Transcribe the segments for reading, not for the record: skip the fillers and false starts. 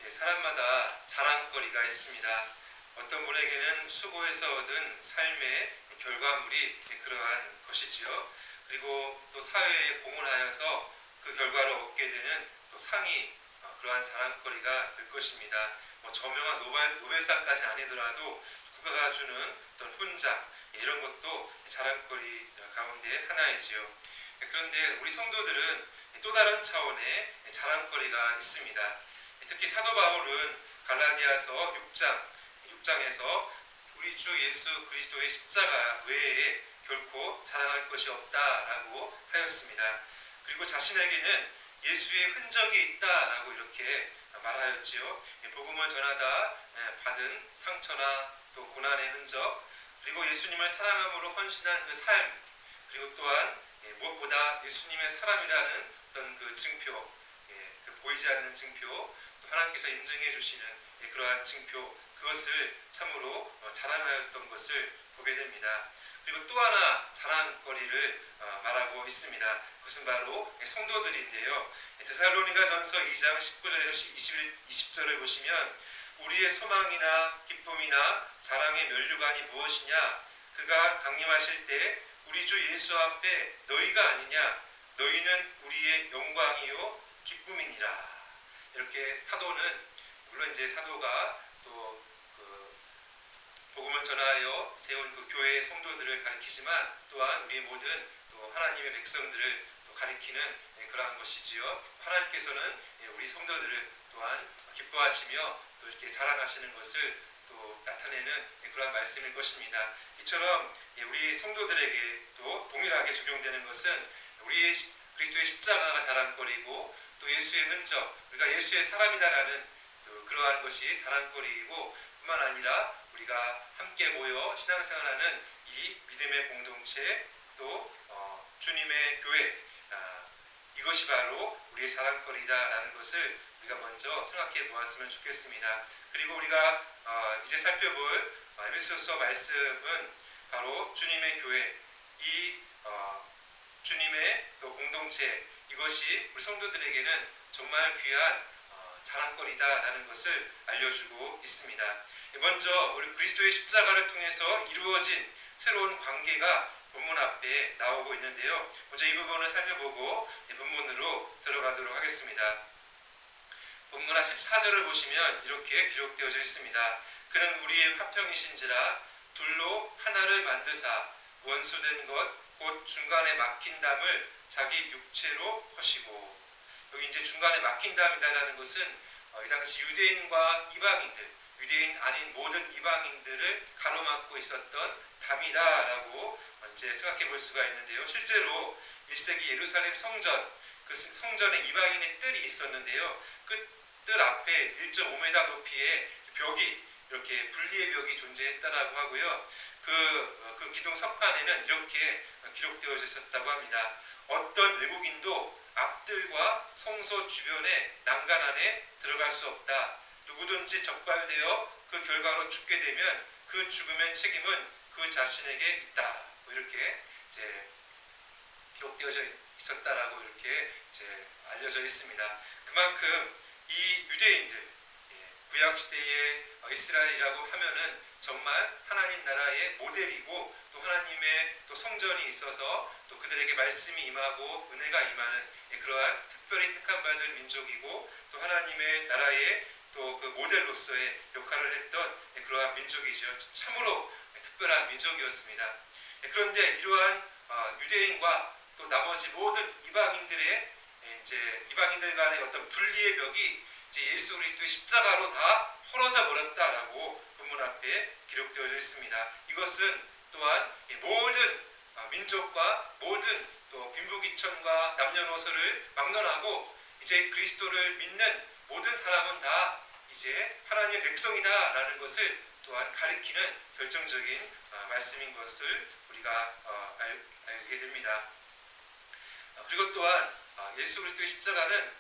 사람마다 자랑거리가 있습니다. 어떤 분에게는 수고해서 얻은 삶의 결과물이 그러한 것이지요. 그리고 또 사회에 공헌하여서 그 결과를 얻게 되는 또 상이 그러한 자랑거리가 될 것입니다. 저명한 노벨상까지는 아니더라도 국가가 주는 어떤 훈장 이런 것도 자랑거리 가운데 하나이지요. 그런데 우리 성도들은 또 다른 차원의 자랑거리가 있습니다. 특히 사도 바울은 갈라디아서 6장에서 우리 주 예수 그리스도의 십자가 외에 결코 자랑할 것이 없다라고 하였습니다. 그리고 자신에게는 예수의 흔적이 있다라고 이렇게 말하였지요. 복음을 전하다 받은 상처나 또 고난의 흔적, 그리고 예수님을 사랑함으로 헌신한 그 삶, 그리고 또한 무엇보다 예수님의 사람이라는 어떤 그 증표, 그 보이지 않는 증표, 또 하나님께서 인정해 주시는 그러한 증표, 그것을 참으로 자랑하였던 것을 보게 됩니다. 그리고 또 하나 자랑거리를 말하고 있습니다. 그것은 바로 성도들인데요. 데살로니가전서 2장 19절에서 20절을 보시면 우리의 소망이나 기쁨이나 자랑의 면류관이 무엇이냐? 그가 강림하실 때 우리 주 예수 앞에 너희가 아니냐? 너희는 우리의 영광이요 기쁨이니라. 이렇게 사도는 물론 이제 사도가 또 복음을 전하여 세운 그 교회의 성도들을 가리키지만 또한 우리 모든 또 하나님의 백성들을 또 가리키는 그러한 것이지요. 하나님께서는 우리 성도들을 또한 기뻐하시며 또 이렇게 자랑하시는 것을 또 나타내는 그러한 말씀일 것입니다. 이처럼 우리 성도들에게도 동일하게 적용되는 것은 우리의 그리스도의 십자가가 자랑거리고 또 예수의 흔적, 우리가 예수의 사람이다라는 그러한 것이 자랑거리이고 뿐만 아니라 우리가 함께 모여 신앙생활하는 이 믿음의 공동체 또 주님의 교회, 이것이 바로 우리의 자랑거리다라는 것을 우리가 먼저 생각해 보았으면 좋겠습니다. 그리고 우리가 이제 살펴볼 에베소서 말씀은 바로 주님의 교회, 이 주님의 또 공동체, 이것이 우리 성도들에게는 정말 귀한 자랑거리다라는 것을 알려주고 있습니다. 먼저 우리 그리스도의 십자가를 통해서 이루어진 새로운 관계가 본문 앞에 나오고 있는데요. 먼저 이 부분을 살펴보고 본문으로 들어가도록 하겠습니다. 본문 14절을 보시면 이렇게 기록되어져 있습니다. 그는 우리의 화평이신지라 둘로 하나를 만드사 원수된 것 곧 중간에 막힌 담을 자기 육체로 허시고. 여기 이제 중간에 막힌 담이다라는 것은 이 당시 유대인과 이방인들, 유대인 아닌 모든 이방인들을 가로막고 있었던 담이다라고 이제 생각해 볼 수가 있는데요. 실제로 1세기 예루살렘 성전, 그 성전에 이방인의 뜰이 있었는데요. 그 뜰 앞에 1.5m 높이의 벽이, 이렇게 분리의 벽이 존재했다라고 하고요. 그 기둥 석판에는 이렇게 기록되어져 있었다고 합니다. 어떤 외국인도 앞뜰과 성소 주변의 난간 안에 들어갈 수 없다. 누구든지 적발되어 그 결과로 죽게 되면 그 죽음의 책임은 그 자신에게 있다. 이렇게 이제 기록되어져 있었다라고 이렇게 이제 알려져 있습니다. 그만큼 이 유대인들, 구약 시대의 이스라엘이라고 하면은 정말 하나님 나라의 모델이고 또 하나님의 또 성전이 있어서 또 그들에게 말씀이 임하고 은혜가 임하는 그러한 특별히 택함 받을 민족이고 또 하나님의 나라의 또 그 모델로서의 역할을 했던 그러한 민족이죠. 참으로 특별한 민족이었습니다. 그런데 이러한 유대인과 또 나머지 모든 이방인들의 이제 이방인들 간의 어떤 분리의 벽이 이제 예수 그리스도의 십자가로 다 헐어져 버렸다라고 본문 앞에 기록되어 있습니다. 이것은 또한 모든 민족과 모든 또 빈부귀천과 남녀노소를 막론하고 이제 그리스도를 믿는 모든 사람은 다 이제 하나님의 백성이다라는 것을 또한 가리키는 결정적인 말씀인 것을 우리가 알게 됩니다. 그리고 또한 예수 그리스도의 십자가는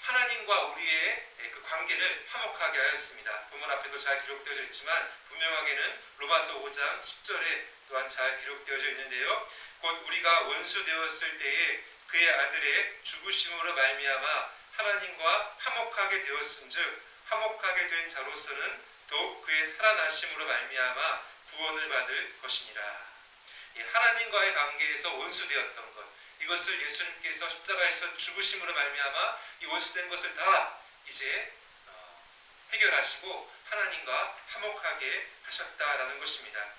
하나님과 우리의 그 관계를 화목하게 하였습니다. 본문 앞에도 잘 기록되어져 있지만 분명하게는 로마서 5장 10절에 또한 잘 기록되어져 있는데요. 곧 우리가 원수 되었을 때에 그의 아들의 죽으심으로 말미암아 하나님과 화목하게 되었은즉 화목하게 된 자로서는 더욱 그의 살아나심으로 말미암아 구원을 받을 것이니라. 하나님과의 관계에서 원수되었던 것, 이것을 예수님께서 십자가에서 죽으심으로 말미암아 이 원수된 것을 다 이제 해결하시고 하나님과 화목하게 하셨다라는 것입니다.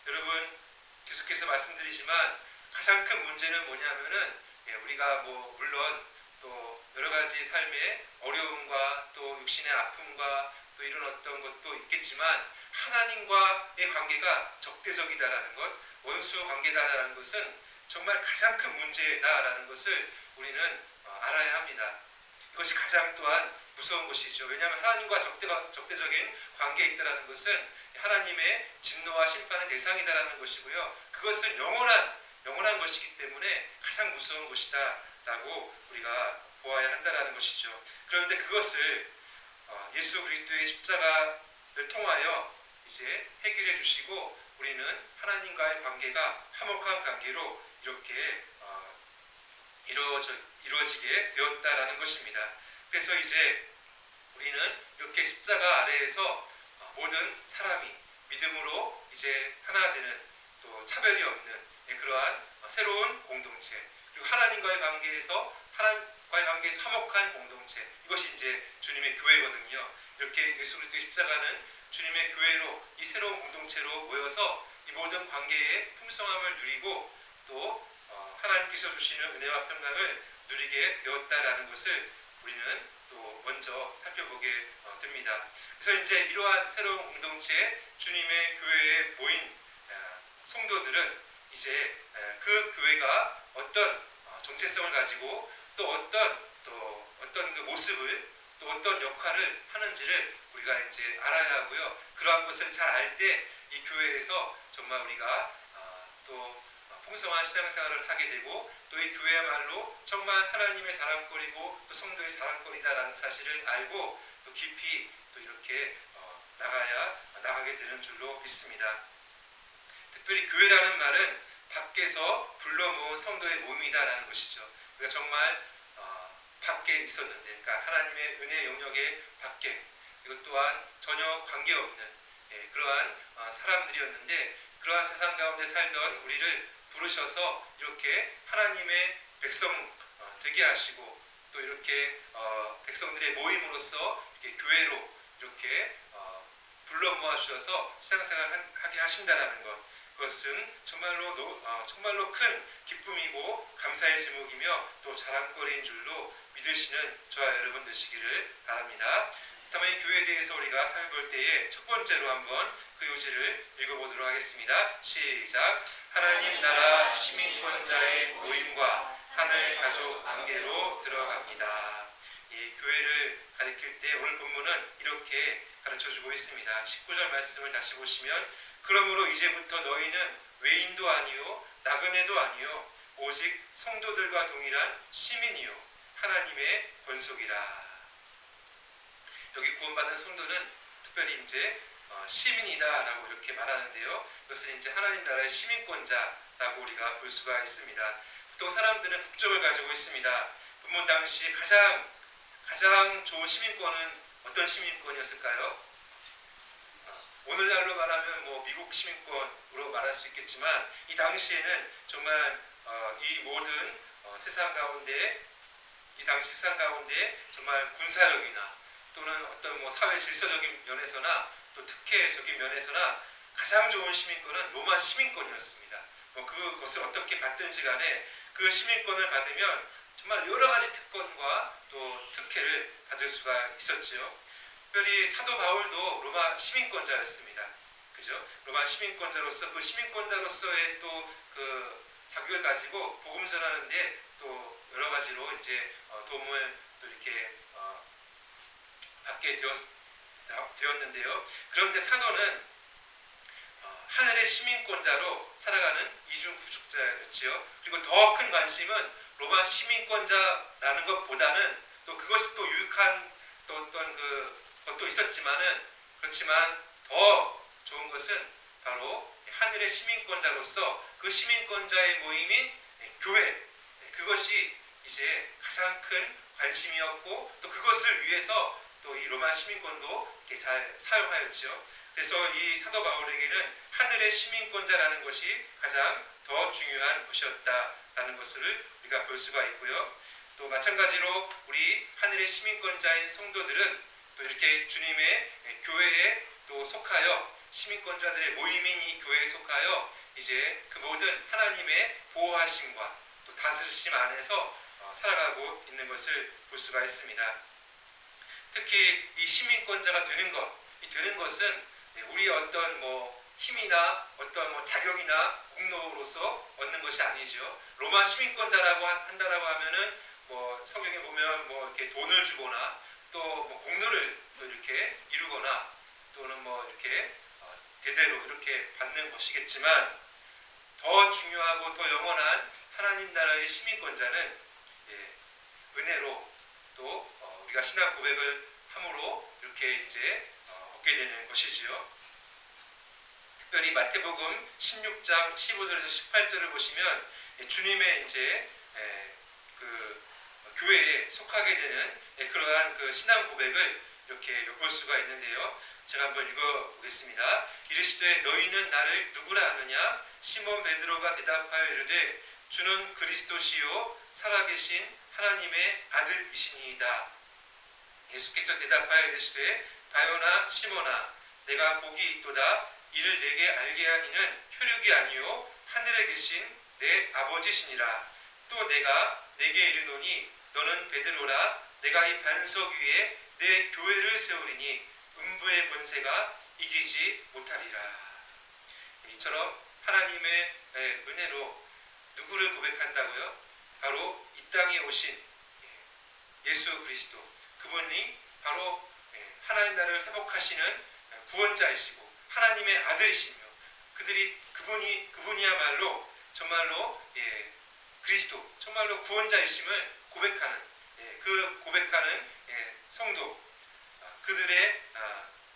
여러분, 계속해서 말씀드리지만 가장 큰 문제는 뭐냐면은 우리가 물론 또 여러 가지 삶의 어려움과 또 육신의 아픔과 또 이런 어떤 것도 있겠지만 하나님과의 관계가 적대적이다라는 것, 원수 관계다라는 것은 정말 가장 큰 문제다라는 것을 우리는 알아야 합니다. 이것이 가장 또한 무서운 것이죠. 왜냐하면 하나님과 적대적인 관계에 있다라는 것은 하나님의 진노와 심판의 대상이다라는 것이고요. 그것은 영원한 것이기 때문에 가장 무서운 것이다라고 우리가 보아야 한다라는 것이죠. 그런데 그것을 예수 그리스도의 십자가를 통하여 이제 해결해 주시고 우리는 하나님과의 관계가 화목한 관계로 이렇게 이루어지게 되었다라는 것입니다. 그래서 이제 우리는 이렇게 십자가 아래에서 모든 사람이 믿음으로 이제 하나 되는 또 차별이 없는 그러한 새로운 공동체, 그리고 하나님과의 관계에서 화목한 공동체, 이것이 이제 주님의 교회거든요. 이렇게 예수 그리스도의 십자가는 주님의 교회로 이 새로운 공동체로 모여서 이 모든 관계의 풍성함을 누리고 또 하나님께서 주시는 은혜와 평강을 누리게 되었다라는 것을 우리는 또 먼저 살펴보게 됩니다. 그래서 이제 이러한 새로운 공동체 주님의 교회에 모인 성도들은 이제 그 교회가 어떤 정체성을 가지고 또 어떤 그 모습을 또 어떤 역할을 하는지를 우리가 이제 알아야 하고요. 그러한 것을 잘 알 때 이 교회에서 정말 우리가 또 풍성한 신앙생활을 하게 되고 또 이 교회야말로 정말 하나님의 자랑거리고 또 성도의 자랑거리다라는 사실을 알고 또 깊이 또 이렇게 나가게 되는 줄로 믿습니다. 특별히 교회라는 말은 밖에서 불러 모은 성도의 몸이다라는 것이죠. 우리가 정말 밖에 있었는데, 그러니까 하나님의 은혜 영역의 밖에, 이것 또한 전혀 관계없는 그러한 사람들이었는데, 그러한 세상 가운데 살던 우리를 부르셔서 이렇게 하나님의 백성 되게 하시고 또 이렇게 백성들의 모임으로서 이렇게 교회로 이렇게 불러 모아 주셔서 신앙생활 하게 하신다라는 것, 그것은 정말로 큰 기쁨이고 감사의 제목이며 또 자랑거리인 줄로 믿으시는 저와 여러분 되시기를 바랍니다. 다음에 이 교회에 대해서 우리가 살펴볼 때에 첫 번째로 한번 그 요지를 읽어보도록 하겠습니다. 시작. 하나님 나라 시민권자의 모임과 하늘 가족 관계로 들어갑니다. 이 교회를 가리킬 때 오늘 본문은 이렇게 가르쳐주고 있습니다. 19절 말씀을 다시 보시면, 그러므로 이제부터 너희는 외인도 아니요 나그네도 아니요 오직 성도들과 동일한 시민이요 하나님의 권속이라. 여기 구원받은 성도는 특별히 이제 시민이다라고 이렇게 말하는데요. 이것은 이제 하나님 나라의 시민권자라고 우리가 볼 수가 있습니다. 또 사람들은 국적을 가지고 있습니다. 본문 당시 가장 좋은 시민권은 어떤 시민권이었을까요? 오늘날로 말하면 미국 시민권으로 말할 수 있겠지만 이 당시에는 정말 이 모든 세상 가운데 정말 군사력이나 또는 어떤 사회 질서적인 면에서나 또 특혜적인 면에서나 가장 좋은 시민권은 로마 시민권이었습니다. 그것을 어떻게 받든지 간에 그 시민권을 받으면 정말 여러 가지 특권과 또 특혜를 받을 수가 있었죠. 특별히 사도 바울도 로마 시민권자였습니다. 그죠? 로마 시민권자로서 그 시민권자로서의 또 그 자격을 가지고 복음 전하는데 또 여러 가지로 이제 도움을 또 이렇게 받게 되었는데요. 그런데 사도는 하늘의 시민권자로 살아가는 이중 구속자였지요. 그리고 더 큰 관심은 로마 시민권자라는 것보다는 또 그것이 또 유익한 또 어떤 것도 그렇지만 더 좋은 것은 바로 하늘의 시민권자로서 그 시민권자의 모임인 교회, 그것이 이제 가장 큰 관심이었고 또 그것을 위해서 또 이 로마 시민권도 이렇게 잘 사용하였죠. 그래서 이 사도 바울에게는 하늘의 시민권자라는 것이 가장 더 중요한 것이었다라는 것을 우리가 볼 수가 있고요. 또 마찬가지로 우리 하늘의 시민권자인 성도들은 또 이렇게 주님의 교회에 또 속하여 시민권자들의 모임인 이 교회에 속하여 이제 그 모든 하나님의 보호하심과 또 다스리심 안에서 살아가고 있는 것을 볼 수가 있습니다. 특히 이 시민권자가 되는 것, 이 되는 것은 우리의 어떤 힘이나 어떤 자격이나 공로로서 얻는 것이 아니죠. 로마 시민권자라고 한다라고 하면은 성경에 보면 이렇게 돈을 주거나 또 공로를 또 이렇게 이루거나 또는 이렇게 대대로 이렇게 받는 것이겠지만 더 중요하고 더 영원한 하나님 나라의 시민권자는 은혜로 또 우리가 신앙 고백을 함으로 이렇게 이제 얻게 되는 것이지요. 특별히 마태복음 16장 15절에서 18절을 보시면 주님의 이제 그 교회에 속하게 되는 그러한 그 신앙 고백을 이렇게 엿볼 수가 있는데요. 제가 한번 읽어보겠습니다. 이르시되 너희는 나를 누구라 하느냐? 시몬 베드로가 대답하여 이르되 주는 그리스도시요 살아계신 하나님의 아들이시니이다. 예수께서 대답하여 이르시되 바요나 시몬아 내가 복이 있도다. 이를 내게 알게 하니는 혈육이 아니요 하늘에 계신 내 아버지시니라. 또 내가 내게 이르노니 너는 베드로라. 내가 이 반석 위에 내 교회를 세우리니 음부의 권세가 이기지 못하리라. 이처럼 하나님의 은혜로 누구를 고백한다고요? 바로 이 땅에 오신 예수 그리스도, 그분이 바로 하나님 나라를 회복하시는 구원자이시고 하나님의 아들이시며 그분이야말로 정말로 그리스도, 정말로 구원자이심을 고백하는 그 고백하는 성도, 그들의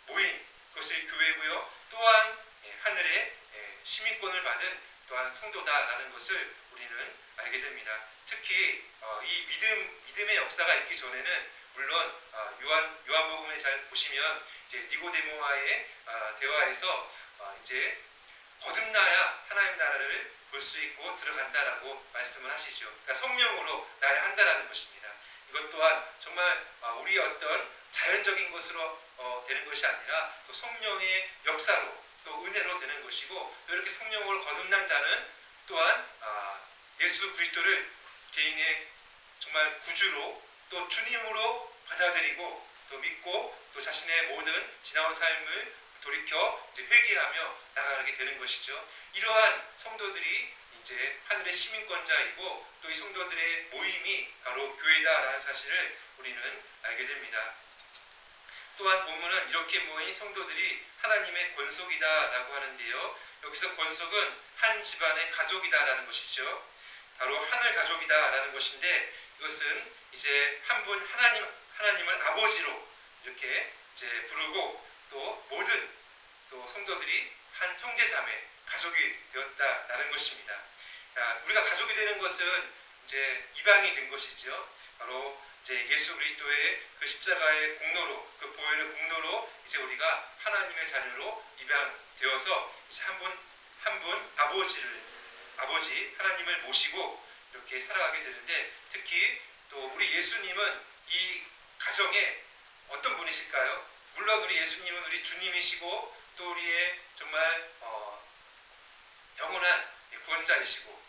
모임, 그것이 교회고요. 또한 하늘의 시민권을 받은 또한 성도다라는 것을 우리는 알게 됩니다. 특히 이 믿음의 역사가 있기 전에는 물론 요한복음에 잘 보시면 이제 니고데모와의 대화에서 이제 거듭나야 하나님 나라를 볼 수 있고 들어간다라고 말씀을 하시죠. 그러니까 성령으로 나야 한다라는 것입니다. 이것 또한 정말 우리의 어떤 자연적인 것으로 되는 것이 아니라 또 성령의 역사로 또 은혜로 되는 것이고, 또 이렇게 성령으로 거듭난 자는 또한 예수 그리스도를 개인의 정말 구주로 또 주님으로 받아들이고 또 믿고 또 자신의 모든 지나온 삶을 돌이켜 이제 회개하며 나가게 되는 것이죠. 이러한 성도들이 이제 하늘의 시민권자이고 또 이 성도들의 모임이 바로 교회다라는 사실을 우리는 알게 됩니다. 또한 본문은 이렇게 모인 성도들이 하나님의 권속이다라고 하는데요. 여기서 권속은 한 집안의 가족이다라는 것이죠. 바로 하늘 가족이다라는 것인데, 이것은 이제 한 분 하나님을 아버지로 이렇게 이제 부르고 또 모든 또 성도들이 한 형제자매 가족이 되었다라는 것입니다. 우리가 가족이 되는 것은 이제 입양이 된 것이죠. 바로 이제 예수 그리스도의 그 십자가의 공로로, 그 보혈의 공로로 이제 우리가 하나님의 자녀로 입양되어서 이제 한 분 아버지 하나님을 모시고 이렇게 살아가게 되는데, 특히 또 우리 예수님은 이 가정에 어떤 분이실까요? 물론 우리 예수님은 우리 주님이시고 또 우리의 정말 영원한 구원자이시고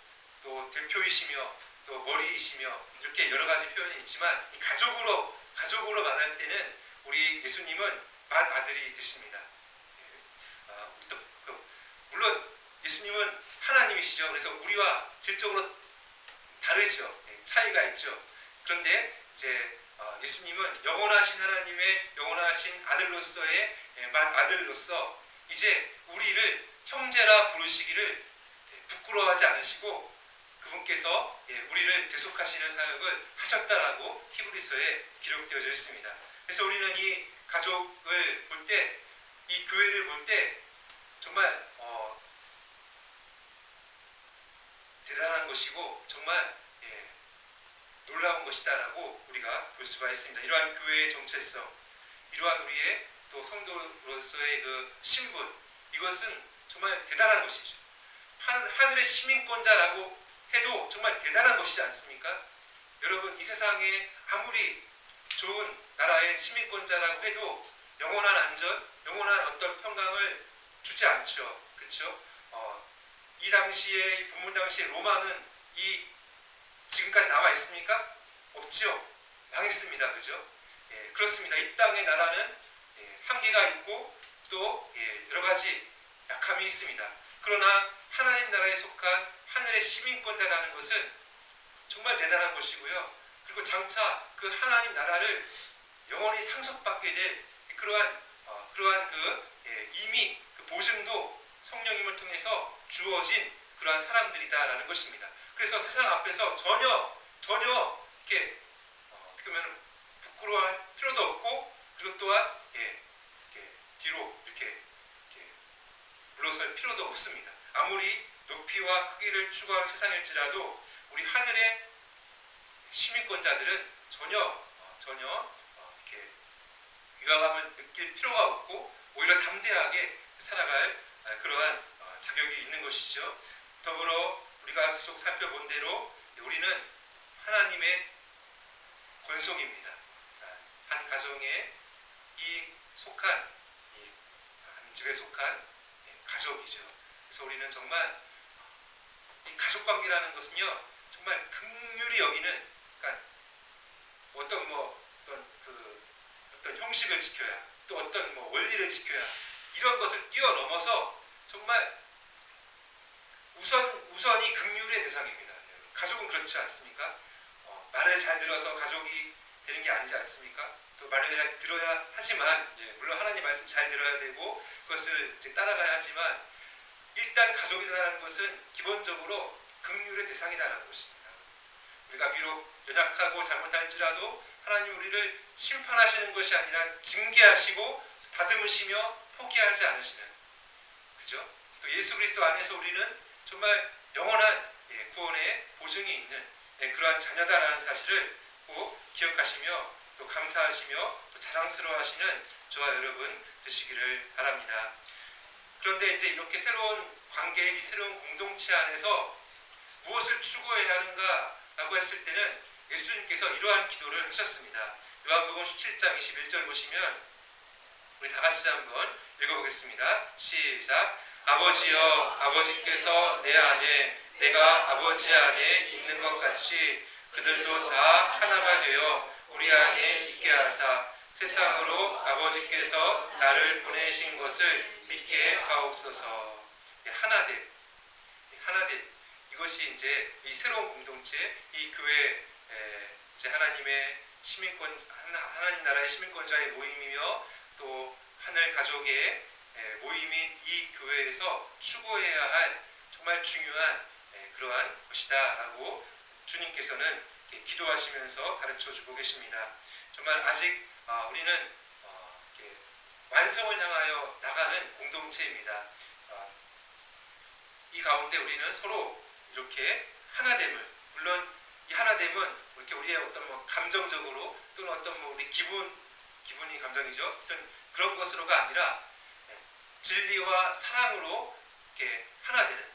또 대표이시며 또 머리이시며 이렇게 여러 가지 표현이 있지만, 이 가족으로 말할 때는 우리 예수님은 맏아들이 되십니다. 물론 예수님은 하나님이시죠. 그래서 우리와 질적으로 다르죠. 차이가 있죠. 그런데 이제 예수님은 영원하신 하나님의 영원하신 아들로서의 맏아들로서 이제 우리를 형제라 부르시기를 부끄러워하지 않으시고 그분께서 우리를 대속하시는 사역을 하셨다라고 히브리서에 기록되어져 있습니다. 그래서 우리는 이 가족을 볼 때, 이 교회를 볼 때 정말 대단한 것이고 정말 놀라운 것이다라고 우리가 볼 수가 있습니다. 이러한 교회의 정체성, 이러한 우리의 또 성도로서의 그 신분, 이것은 정말 대단한 것이죠. 하늘의 시민권자라고 해도 정말 대단한 것이지 않습니까? 여러분, 이 세상에 아무리 좋은 나라의 시민권자라고 해도 영원한 안전, 영원한 어떤 평강을 주지 않죠. 그렇죠? 이 당시에, 이 본문 당시에 로마는 지금까지 남아 있습니까? 없지요. 망했습니다. 그죠? 예, 그렇습니다. 이 땅의 나라는 한계가 있고 또 여러 가지 약함이 있습니다. 그러나 하나님 나라에 속한 하늘의 시민권자라는 것은 정말 대단한 것이고요. 그리고 장차 그 하나님 나라를 영원히 상속받게 될 그러한 이미 그 보증도 성령님을 통해서 주어진 그러한 사람들이다라는 것입니다. 그래서 세상 앞에서 전혀 이렇게 어떻게 보면 부끄러워할 필요도 없고, 그리고 또한 이렇게 뒤로 이렇게 물러설 필요도 없습니다. 아무리 높이와 크기를 추구하는 세상일지라도 우리 하늘의 시민권자들은 전혀 이렇게 위화감을 느낄 필요가 없고 오히려 담대하게 살아갈 그러한 자격이 있는 것이죠. 더불어 우리가 계속 살펴본 대로 우리는 하나님의 권속입니다. 한 가정에 한 집에 속한 가족이죠. 그래서 우리는 정말 이 가족관계라는 것은요, 정말 긍휼히 여기는, 그러니까 어떤 형식을 지켜야, 또 어떤 원리를 지켜야, 이런 것을 뛰어넘어서 정말 우선이 긍휼의 대상입니다. 가족은 그렇지 않습니까? 말을 잘 들어서 가족이 되는 게 아니지 않습니까? 또 말을 잘 들어야 하지만, 물론 하나님 말씀 잘 들어야 되고 그것을 이제 따라가야 하지만, 일단 가족이라는 것은 기본적으로 긍휼의 대상이다라는 것입니다. 우리가 비록 연약하고 잘못할지라도 하나님 우리를 심판하시는 것이 아니라 징계하시고 다듬으시며 포기하지 않으시는, 그죠? 또 예수 그리스도 안에서 우리는 정말 영원한 구원의 보증이 있는 그러한 자녀다라는 사실을 꼭 기억하시며 또 감사하시며 또 자랑스러워하시는 저와 여러분 되시기를 바랍니다. 그런데 이제 이렇게 새로운 관계, 이 새로운 공동체 안에서 무엇을 추구해야 하는가라고 했을 때는 예수님께서 이러한 기도를 하셨습니다. 요한복음 17장 21절 보시면 우리 다 같이 한번 읽어보겠습니다. 시작. 아버지여, 아버지께서 내 안에 내가 아버지 안에 있는 것 같이 그들도 다 하나가 되어 우리 안에 있게 하사 세상으로 아버지께서 나를 보내신 것을 믿게 하옵소서. 하나됨, 이것이 이제 이 새로운 공동체, 이 교회, 이제 하나님 나라의 시민권자의 모임이며 또 하늘 가족의 모임인 이 교회에서 추구해야 할 정말 중요한 그러한 것이다라고 주님께서는 기도하시면서 가르쳐주고 계십니다. 정말 아직 우리는 완성을 향하여 나가는 공동체입니다. 이 가운데 우리는 서로 이렇게 하나됨을, 물론 이 하나됨은 이렇게 우리의 어떤 감정적으로 또는 어떤 우리 기분이 감정이죠. 어떤 그런 것으로가 아니라 진리와 사랑으로 이렇게 하나 되는.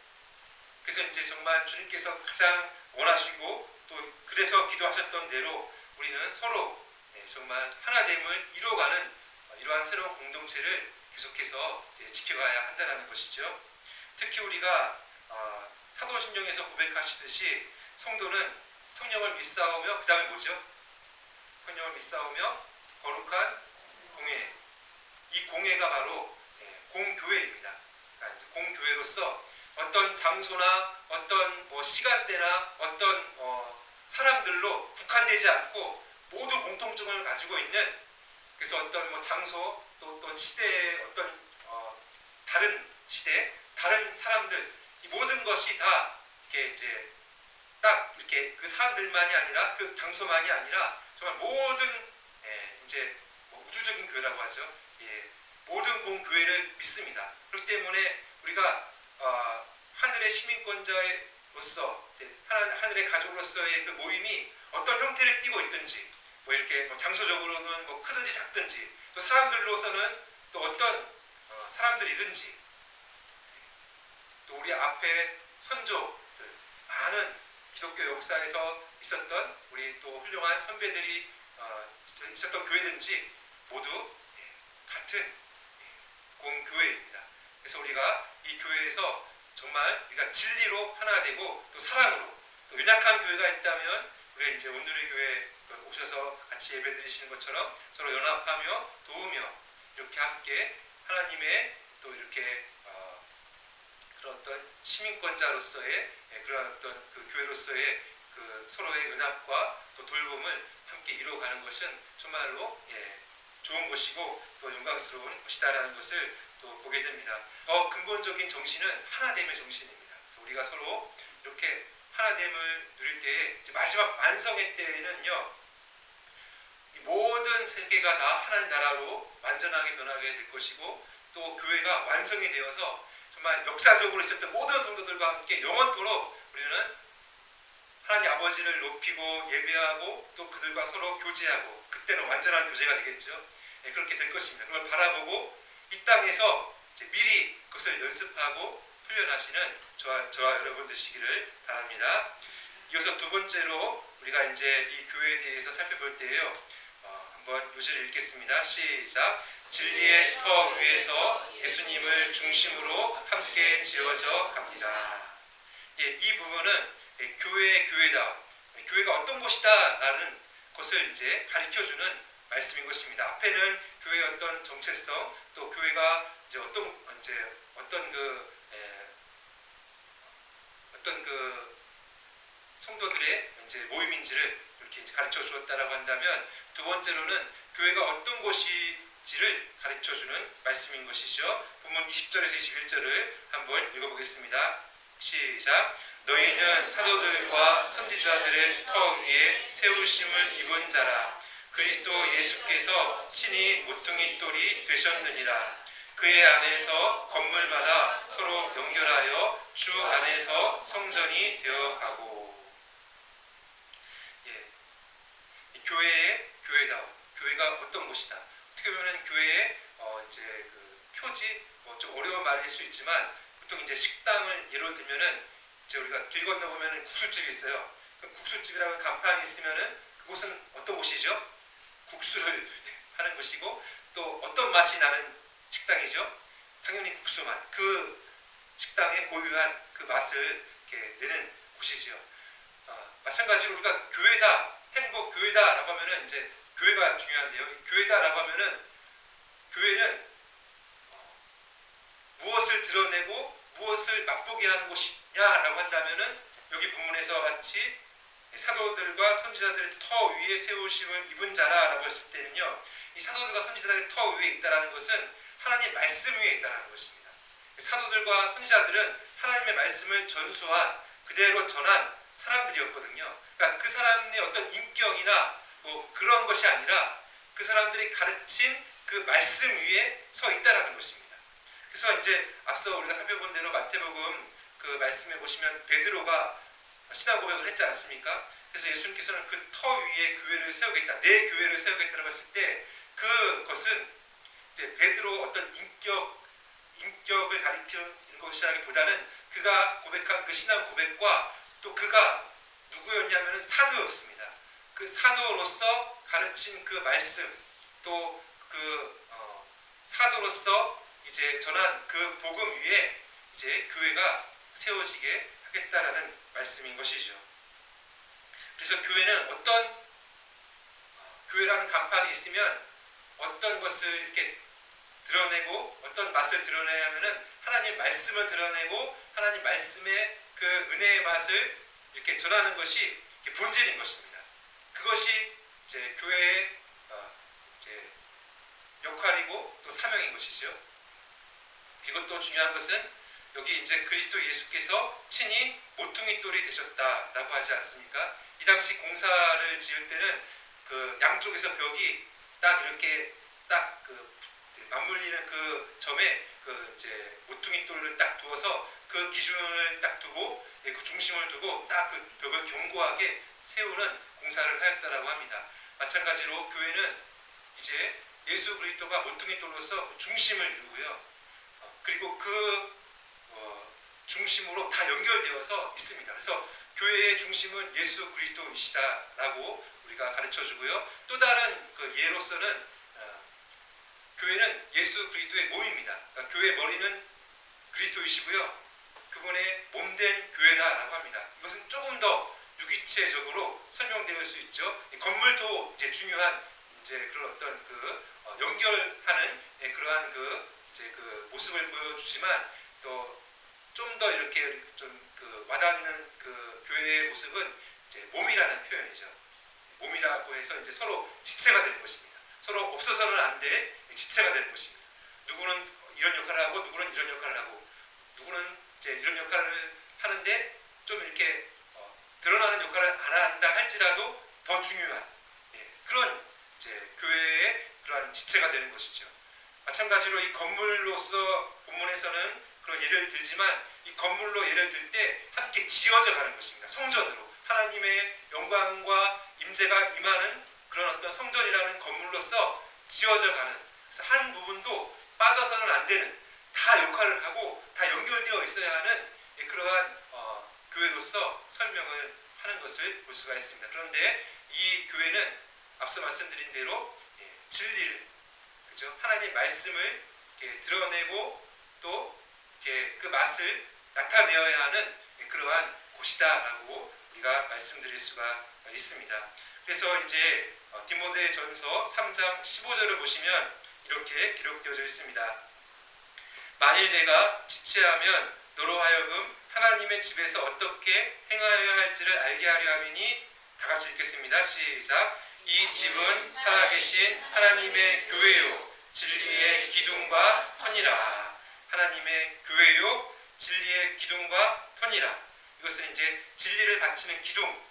그래서 이제 정말 주님께서 가장 원하시고 또 그래서 기도하셨던 대로 우리는 서로 정말 하나됨을 이루어가는 이러한 새로운 공동체를 계속해서 지켜가야 한다는 것이죠. 특히 우리가 사도신경에서 고백하시듯이 성도는 성령을 믿사오며 그 다음에 뭐죠? 성령을 믿사오며 거룩한 공회. 이 공회가 바로 공교회입니다. 그러니까 공교회로서 어떤 장소나 어떤 시간대나 어떤 사람들로 국한되지 않고 모두 공통점을 가지고 있는, 그래서 어떤 장소 또 어떤 시대의 어떤 다른 시대, 다른 사람들, 이 모든 것이 다 이렇게 이제 딱 이렇게 그 사람들만이 아니라 그 장소만이 아니라 정말 모든 이제 우주적인 교회라고 하죠. 모든 공교회를 믿습니다. 그렇기 때문에 우리가 하늘의 시민권자로서 하늘의 가족으로서의 그 모임이 어떤 형태를 띠고 있든지, 뭐 이렇게 뭐 장소적으로는 뭐 크든지 작든지 또 사람들로서는 또 어떤 사람들이든지 또 우리 앞에 선조들 많은 기독교 역사에서 있었던 우리 또 훌륭한 선배들이 있었던 교회든지 모두 같은 공교회입니다. 그래서 우리가 이 교회에서 정말 우리가 진리로 하나 되고 또 사랑으로 또 연약한 교회가 있다면 우리 이제 온누리 교회 오셔서 같이 예배 드리시는 것처럼 서로 연합하며 도우며 이렇게 함께 하나님의 또 이렇게 그런 어떤 시민권자로서의 그런 어떤 그 교회로서의 그 서로의 연합과 또 돌봄을 함께 이루어가는 것은 정말로 좋은 것이고 또 영광스러운 것이다라는 것을 또 보게 됩니다. 더 근본적인 정신은 하나됨의 정신입니다. 그래서 우리가 서로 이렇게 하나됨을 누릴 때에 이제 마지막 완성의 때에는요, 이 모든 세계가 다 하나님 나라로 완전하게 변하게 될 것이고 또 교회가 완성이 되어서 정말 역사적으로 있었던 모든 성도들과 함께 영원토록 우리는 하나님 아버지를 높이고 예배하고 또 그들과 서로 교제하고 그때는 완전한 교제가 되겠죠. 그렇게 될 것입니다. 그걸 바라보고 이 땅에서 이제 미리 그것을 연습하고 훈련하시는 저와 여러분 되시기를 바랍니다. 이어서 두 번째로 우리가 이제 이 교회에 대해서 살펴볼 때에요. 한번 요지를 읽겠습니다. 시작. 진리의 터 위에서 예수님을 중심으로 함께 지어져 갑니다. 이 부분은 교회의 교회다. 교회가 어떤 곳이다 라는 것을 이제 가르쳐주는 말씀인 것입니다. 앞에는 교회의 어떤 정체성, 또 교회가 이제 어떤 그 성도들의 이제 모임인지를 이렇게 이제 가르쳐 주었다라고 한다면, 두 번째로는 교회가 어떤 곳인지를 가르쳐 주는 말씀인 것이죠. 본문 20절에서 21절을 한번 읽어보겠습니다. 시작. 너희는 사도들과 선지자들의 터 위에 세우심을 입은 자라. 그리스도 예수께서 친히 모퉁이 돌이 되셨느니라. 그의 안에서 건물마다 서로 연결하여 주 안에서 성전이 되어가고. 이 교회의 교회다. 교회가 어떤 곳이다. 어떻게 보면 교회의 이제 그 표지, 좀 어려운 말일 수 있지만 보통 이제 식당을 예로 들면은 이제 우리가 길 건너 보면은 국수집이 있어요. 그 국수집이라는 간판이 있으면은 그곳은 어떤 곳이죠? 국수를 하는 곳이고 또 어떤 맛이 나는 식당이죠? 당연히 국수맛. 그 식당의 고유한 그 맛을 이렇게 내는 곳이지요. 마찬가지로 우리가 교회다, 행복 교회다라고 하면은 이제 교회가 중요한데요. 이 교회다라고 하면은 교회는 무엇을 드러내고 무엇을 맛보게 하는 곳이냐라고 한다면은 여기 본문에서 같이 사도들과 선지자들의 터 위에 세우심을 입은 자라라고 했을 때는요, 이 사도들과 선지자들의 터 위에 있다라는 것은 하나님 말씀 위에 있다라는 것입니다. 사도들과 선지자들은 하나님의 말씀을 전수한 그대로 전한 사람들이었거든요. 그러니까 그 사람의 어떤 인격이나 뭐 그런 것이 아니라 그 사람들이 가르친 그 말씀 위에 서 있다라는 것입니다. 그래서 이제 앞서 우리가 살펴본 대로 마태복음 그 말씀에 보시면 베드로가 신앙 고백을 했지 않습니까? 그래서 예수님께서는 그 터 위에 교회를 세우겠다, 내 교회를 세우겠다라고 했을 때 그것은 이제 베드로 어떤 인격을 가리키는 것이라기보다는 그가 고백한 그 신앙 고백과 또 그가 누구였냐면 사도였습니다. 그 사도로서 가르친 그 말씀, 또 그 사도로서 이제 전한 그 복음 위에 이제 교회가 세워지게 하겠다라는 말씀인 것이죠. 그래서 교회는 어떤 교회라는 간판이 있으면 어떤 것을 이렇게 드러내고 어떤 맛을 드러내야 하면은 하나님 말씀을 드러내고 하나님 말씀의 그 은혜의 맛을 이렇게 전하는 것이 본질인 것입니다. 그것이 이제 교회의 이제 역할이고 또 사명인 것이죠. 그리고 또 중요한 것은 여기 이제 그리스도 예수께서 친히 모퉁이 돌이 되셨다라고 하지 않습니까? 이 당시 공사를 지을 때는 그 양쪽에서 벽이 딱 이렇게 딱 그 맞물리는 그 점에 그 이제 모퉁이 돌을 딱 두어서 그 기준을 딱 두고 그 중심을 두고 딱 그 벽을 견고하게 세우는 공사를 하였다라고 합니다. 마찬가지로 교회는 이제 예수 그리스도가 모퉁이 돌로서 그 중심을 이루고요. 그리고 그 중심으로 다 연결되어서 있습니다. 그래서 교회의 중심은 예수 그리스도이시다라고 우리가 가르쳐주고요. 또 다른 그 예로서는 교회는 예수 그리스도의 몸입니다. 그러니까 교회의 머리는 그리스도이시고요. 그분의 몸된 교회라고 합니다. 이것은 조금 더 유기체적으로 설명될 수 있죠. 건물도 이제 중요한 이제 그런 어떤 그 연결하는 그러한 이제 그 모습을 보여주지만 또 좀 더 이렇게 좀 그 와닿는 그 교회의 모습은 이제 몸이라는 표현이죠. 몸이라고 해서 이제 서로 지체가 되는 것입니다. 서로 없어서는 안 될 지체가 되는 것입니다. 누구는 이런 역할을 하고 누구는 이런 역할을 하고 누구는 이제 이런 역할을 하는데 좀 이렇게 드러나는 역할을 안 한다 할지라도 더 중요한 그런 이제 교회의 그러한 지체가 되는 것이죠. 마찬가지로 이 건물로서 본문에서는 그런 예를 들지만 이 건물로 예를 들 때 함께 지어져 가는 것입니다. 성전으로 하나님의 영광과 임재가 임하는 그런 어떤 성전이라는 건물로서 지어져 가는, 그래서 한 부분도 빠져서는 안 되는, 다 역할을 하고 다 연결되어 있어야 하는 그러한 교회로서 설명을 하는 것을 볼 수가 있습니다. 그런데 이 교회는 앞서 말씀드린 대로 진리를, 그죠? 하나님의 말씀을 드러내고 또 그 맛을 나타내어야 하는 그러한 곳이다라고 우리가 말씀드릴 수가 있습니다. 그래서 이제 디모데전서 3장 15절을 보시면 이렇게 기록되어져 있습니다. 만일 내가 지체하면 너로 하여금 하나님의 집에서 어떻게 행하여야 할지를 알게 하려 함이니, 다 같이 읽겠습니다. 시작. 이 집은 살아계신 하나님의 교회요 진리의 기둥과 터니라. 하나님의 교회요 진리의 기둥과 터니라. 이것은 이제 진리를 바치는 기둥,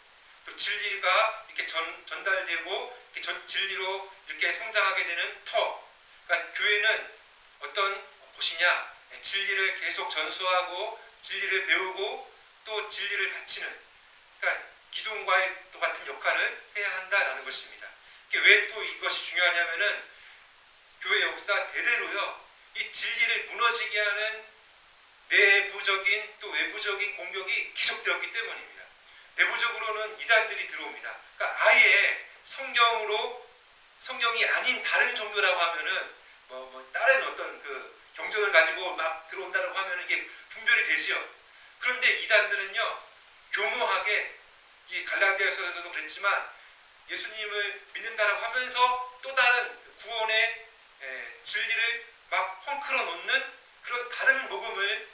또 진리가 이렇게 전달되고 이렇게 진리로 이렇게 성장하게 되는 터. 그러니까 교회는 어떤 곳이냐? 진리를 계속 전수하고 진리를 배우고 또 진리를 바치는, 그러니까 기둥과의 똑같은 역할을 해야 한다라는 것입니다. 왜 또 이것이 중요하냐면은 교회 역사 대대로요, 이 진리를 무너지게 하는 내부적인 또 외부적인 공격이 계속되었기 때문입니다. 내부적으로는 이단들이 들어옵니다. 그러니까 아예 성경이 아닌 다른 종교라고 하면은 다른 어떤 그 경전을 가지고 막 들어온다고 하면 이게 분별이 되지요. 그런데 이단들은요, 교묘하게 이 갈라디아서에서도 그랬지만 예수님을 믿는다라고 하면서 또 다른 구원의 진리를 막 헝클어 놓는 그런 다른 복음을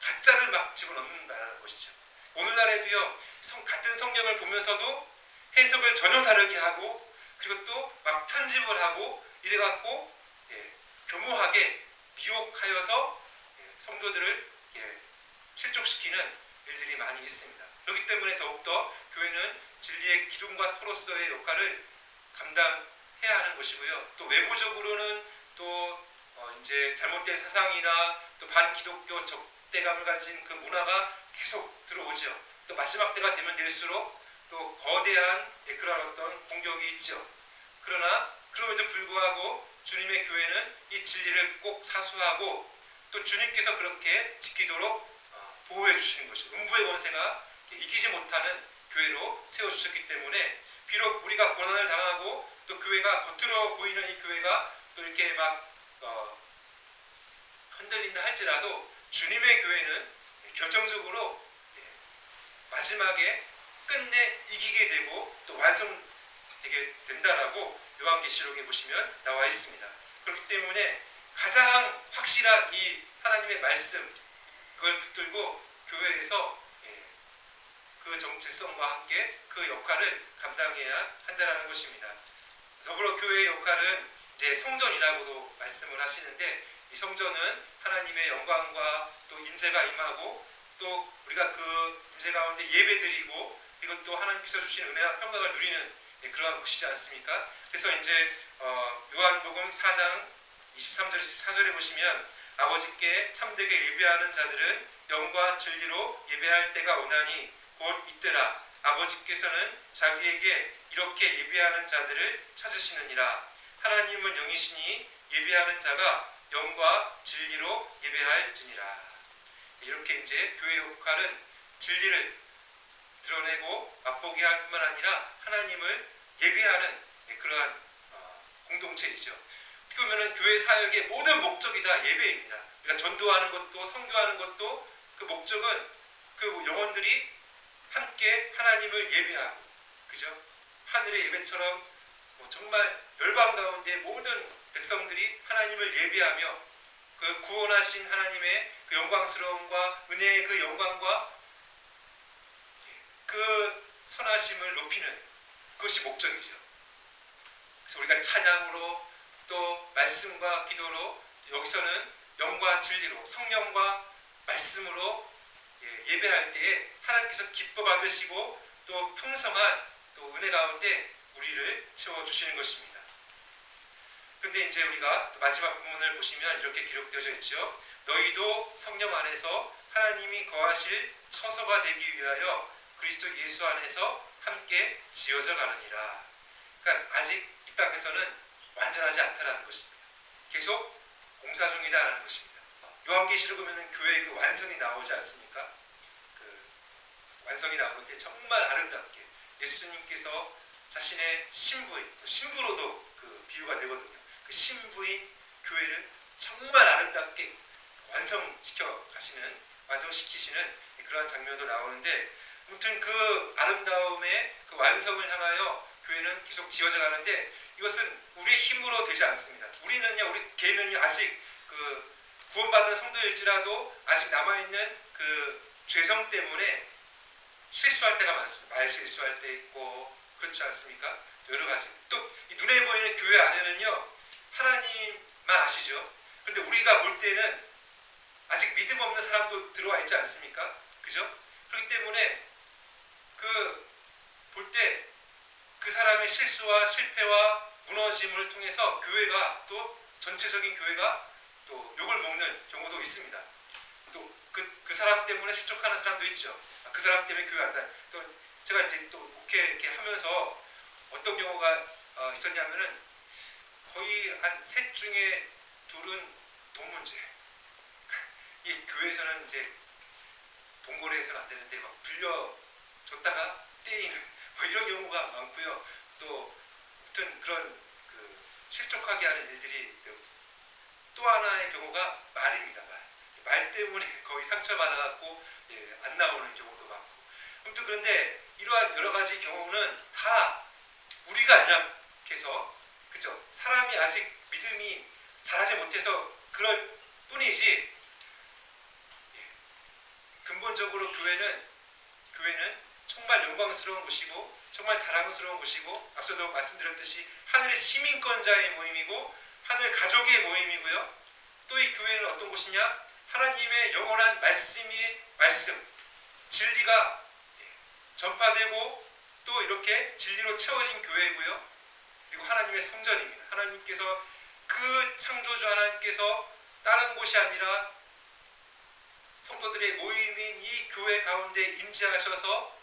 가짜를 막 집어넣는다는 것이죠. 오늘날에도요, 같은 성경을 보면서도 해석을 전혀 다르게 하고 그리고 또 막 편집을 하고 이래갖고 교묘하게 미혹하여서 성도들을 실족시키는 일들이 많이 있습니다. 그렇기 때문에 더욱더 교회는 진리의 기둥과 터로서의 역할을 감당해야 하는 것이고요. 또 외부적으로는 또 이제 잘못된 사상이나 또 반기독교 적대감을 가진 그 문화가 계속 들어오죠. 또 마지막 때가 되면 될수록 또 거대한 그런 어떤 공격이 있죠. 그러나 그럼에도 불구하고 주님의 교회는 이 진리를 꼭 사수하고 또 주님께서 그렇게 지키도록 보호해 주시는 것이고, 음부의 권세가 이기지 못하는 교회로 세워주셨기 때문에 비록 우리가 고난을 당하고 또 교회가 겉으로 보이는 이 교회가 또 이렇게 막 흔들린다 할지라도 주님의 교회는 결정적으로 마지막에 끝내 이기게 되고 또 완성되게 된다라고 요한계시록에 보시면 나와 있습니다. 그렇기 때문에 가장 확실한 이 하나님의 말씀, 그걸 붙들고 교회에서 그 정체성과 함께 그 역할을 감당해야 한다는 것입니다. 더불어 교회의 역할은 이제 성전이라고도 말씀을 하시는데, 이 성전은 하나님의 영광과 또 임재가 임하고 또 우리가 그 임재 가운데 예배드리고 그리고 또 하나님께서 주신 은혜와 평강을 누리는 그러한 곳이지 않습니까? 그래서 이제 요한복음 4장 23절 24절에 보시면 아버지께 참되게 예배하는 자들은 영과 진리로 예배할 때가 오나니 곧 있더라. 아버지께서는 자기에게 이렇게 예배하는 자들을 찾으시느니라. 하나님은 영이시니 예배하는 자가 영과 진리로 예배할지니라. 이렇게 이제 교회의 역할은 진리를 드러내고 맛보게 할 뿐만 아니라 하나님을 예배하는 그러한 공동체이죠. 어떻게 보면 교회 사역의 모든 목적이 다 예배입니다. 그러니까 전도하는 것도 선교하는 것도 그 목적은 그 영혼들이 함께 하나님을 예배하고, 그죠? 하늘의 예배처럼 정말 열방 가운데 모든 백성들이 하나님을 예배하며 그 구원하신 하나님의 그 영광스러움과 은혜의 그 영광과 그 선하심을 높이는 그것이 목적이죠. 그래서 우리가 찬양으로 또 말씀과 기도로, 여기서는 영과 진리로 성령과 말씀으로 예배할 때에 하나님께서 기뻐 받으시고 또 풍성한 또 은혜 가운데 우리를 채워주시는 것입니다. 그런데 이제 우리가 마지막 부분을 보시면 이렇게 기록되어져 있죠. 너희도 성령 안에서 하나님이 거하실 처소가 되기 위하여 그리스도 예수 안에서 함께 지어져 가느니라. 그러니까 아직 이 땅에서는 완전하지 않다라는 것입니다. 계속 공사 중이다라는 것입니다. 요한계시록 보면 교회의 그 완성이 나오지 않습니까? 그 완성이 나오는데 정말 아름답게 예수님께서 자신의 신부로도 그 비유가 되거든요. 그 신부인 교회를 정말 아름답게 완성시키시는 그러한 장면도 나오는데, 아무튼 그 아름다움의 그 완성을 향하여 교회는 계속 지어져 가는데, 이것은 우리의 힘으로 되지 않습니다. 우리 개인은요, 아직 그 구원받은 성도일지라도 아직 남아있는 그 죄성 때문에 실수할 때가 많습니다. 말 실수할 때 있고, 그렇지 않습니까? 여러 가지. 또 눈에 보이는 교회 안에는요, 하나님만 아시죠? 그런데 우리가 볼 때는 아직 믿음 없는 사람도 들어와 있지 않습니까? 그죠? 그렇기 때문에 볼 때 그 사람의 실수와 실패와 무너짐을 통해서 교회가 또 전체적인 교회가 또 욕을 먹는 경우도 있습니다. 또 그 사람 때문에 실족하는 사람도 있죠. 그 사람 때문에 교회 안 다녀. 또 제가 이제 또 목회 이렇게 하면서 어떤 경우가 있었냐면은 거의 한 셋 중에 둘은 돈 문제. 이 교회에서는 이제 돈 거래해서는 안 되는데 막 빌려줬다가 떼이는 이런 경우가 많고요. 또 아무튼 그런 실족하게 하는 일들이 또 하나의 경우가 말입니다. 말 때문에 거의 상처받아갖고 안 나오는 경우도 많고. 아무튼 그런데 이러한 여러 가지 경우는 다 우리가 연약해서, 그죠? 사람이 아직 믿음이 잘하지 못해서 그럴 뿐이지, 근본적으로 교회는 정말 영광스러운 곳이고 정말 자랑스러운 곳이고, 앞서도 말씀드렸듯이 하늘의 시민권자의 모임이고 하늘 가족의 모임이고요. 또 이 교회는 어떤 곳이냐? 하나님의 영원한 말씀, 진리가 전파되고 또 이렇게 진리로 채워진 교회이고요. 그리고 하나님의 성전입니다. 하나님께서 그 창조주 하나님께서 다른 곳이 아니라 성도들의 모임인 이 교회 가운데 임재하셔서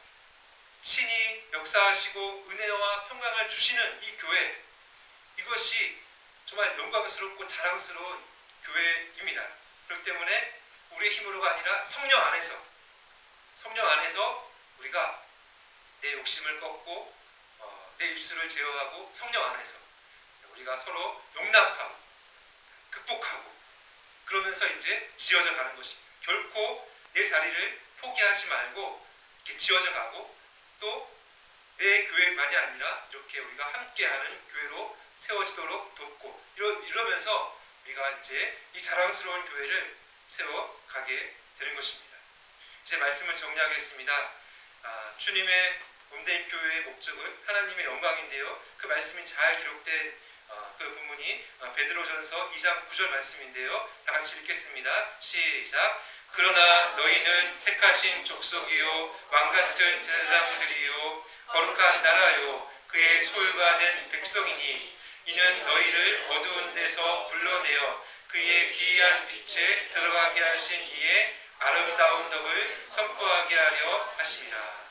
친히 역사하시고 은혜와 평강을 주시는 이 교회, 이것이 정말 영광스럽고 자랑스러운 교회입니다. 그렇기 때문에 우리의 힘으로가 아니라 성령 안에서 우리가 내 욕심을 꺾고 내 입술을 제어하고 성령 안에서 우리가 서로 용납하고 극복하고 그러면서 이제 지어져 가는 것입니다. 결코 내 자리를 포기하지 말고 이렇게 지어져 가고, 또 내 교회만이 아니라 이렇게 우리가 함께하는 교회로 세워지도록 돕고, 이러면서 우리가 이제 이 자랑스러운 교회를 세워가게 되는 것입니다. 이제 말씀을 정리하겠습니다. 주님의 몸된 교회의 목적은 하나님의 영광인데요. 그 말씀이 잘 기록된 그 본문이 베드로전서 2장 9절 말씀인데요. 다 같이 읽겠습니다. 시작. 그러나 너희는 택하신 족속이요 왕같은 제사장들이요 거룩한 나라요 그의 소유가 된 백성이니 이는 너희를 어두운 데서 불러내어 그의 기이한 빛에 들어가게 하신 이의 아름다운 덕을 선포하게 하려 하심이라.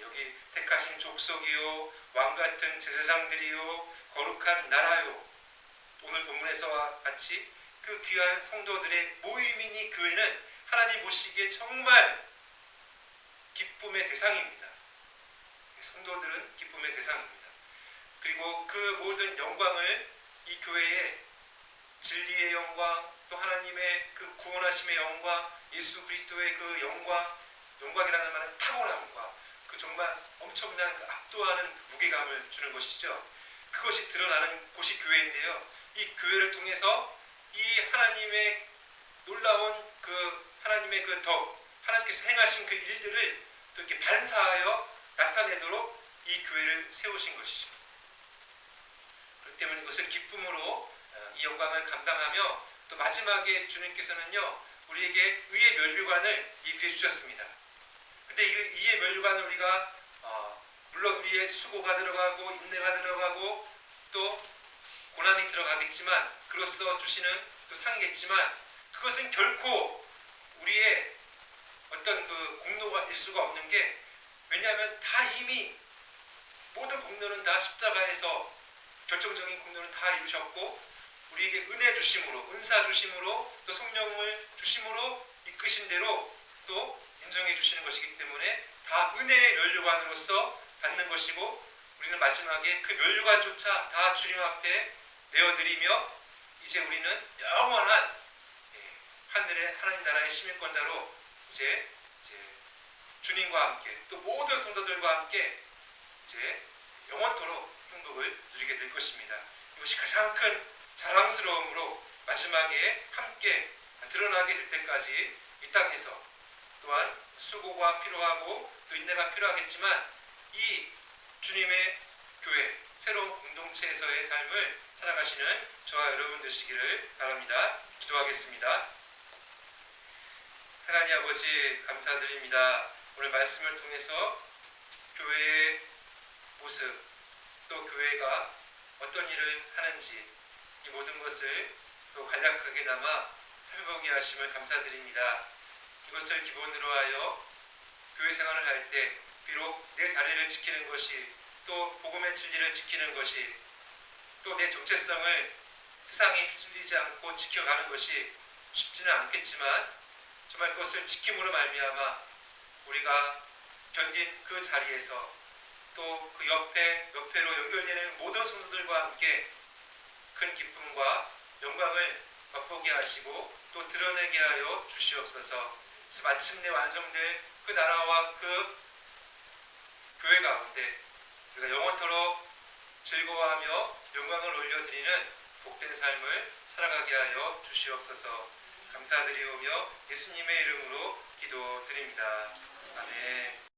여기 택하신 족속이요 왕 같은 제사장들이요 거룩한 나라요. 오늘 본문에서와 같이 그 귀한 성도들의 모임인 이 교회는 하나님 보시기에 정말 기쁨의 대상입니다. 성도들은 기쁨의 대상입니다. 그리고 그 모든 영광을 이 교회에 진리의 영광, 또 하나님의 그 구원하심의 영광, 예수 그리스도의 그 영광이라는 말은 탁월함과 그 정말 엄청난 그 압도하는 무게감을 주는 것이죠. 그것이 드러나는 곳이 교회인데요. 이 교회를 통해서 이 하나님의 놀라운 그 하나님의 그 덕, 하나님께서 행하신 그 일들을 또 이렇게 반사하여 나타내도록 이 교회를 세우신 것이죠. 그렇기 때문에 이것을 기쁨으로 이 영광을 감당하며 또 마지막에 주님께서는요 우리에게 의의 면류관을 입혀 주셨습니다. 근데 이 의의 면류관을 우리가 물론 우리의 수고가 들어가고 인내가 들어가고 또 고난이 들어가겠지만 그로써 주시는 또 상이겠지만 그것은 결코 우리의 어떤 그 공로가 일 수가 없는 게 왜냐하면 다 이미 모든 공로는 다 십자가에서 결정적인 공로는 다 이루셨고 우리에게 은혜 주심으로 은사 주심으로 또 성령을 주심으로 이끄신 대로 또 인정해 주시는 것이기 때문에 다 은혜의 면류관으로서 받는 것이고 우리는 마지막에 그 면류관조차 다 주님 앞에 내어드리며 이제 우리는 영원한 하늘의 하나님 나라의 시민권자로 이제 주님과 함께 또 모든 성도들과 함께 이제 영원토록 행복을 누리게 될 것입니다. 이것이 가장 큰 자랑스러움으로 마지막에 함께 드러나게 될 때까지 이 땅에서 또한 수고가 필요하고 또 인내가 필요하겠지만 이 주님의 교회 새로운 공동체에서의 삶을 살아가시는 저와 여러분 되시기를 바랍니다. 기도하겠습니다. 하나님 아버지 감사드립니다. 오늘 말씀을 통해서 교회의 모습 또 교회가 어떤 일을 하는지 이 모든 것을 또 간략하게나마 살펴보게 하심을 감사드립니다. 이것을 기본으로 하여 교회 생활을 할 때 비록 내 자리를 지키는 것이 또 복음의 진리를 지키는 것이 또 내 정체성을 세상에 휩쓸리지 않고 지켜가는 것이 쉽지는 않겠지만 정말 그것을 지킴으로 말미암아 우리가 견딘 그 자리에서 또 그 옆에로 연결되는 모든 성도들과 함께 큰 기쁨과 영광을 맛보게 하시고 또 드러내게 하여 주시옵소서. 그래서 마침내 완성될 그 나라와 그 교회 가운데 우리가 영원토록 즐거워하며 영광을 올려드리는 복된 삶을 살아가게 하여 주시옵소서. 감사드리오며 예수님의 이름으로 기도드립니다. 아멘.